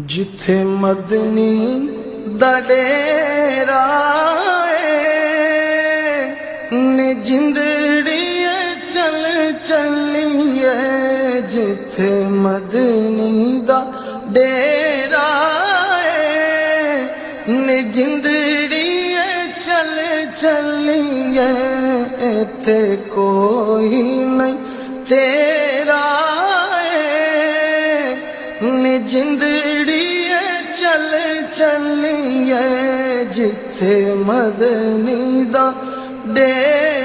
जिथे मदनी दा डेरा ने जिंदड़ी चल चलिए। जिथे मदनी दा डेरा ने जिंदड़ी चल चलिए। इथे कोई नहीं तेरा ने जिंदड़ी चल चलिए। जिथे मदनी दा डेरा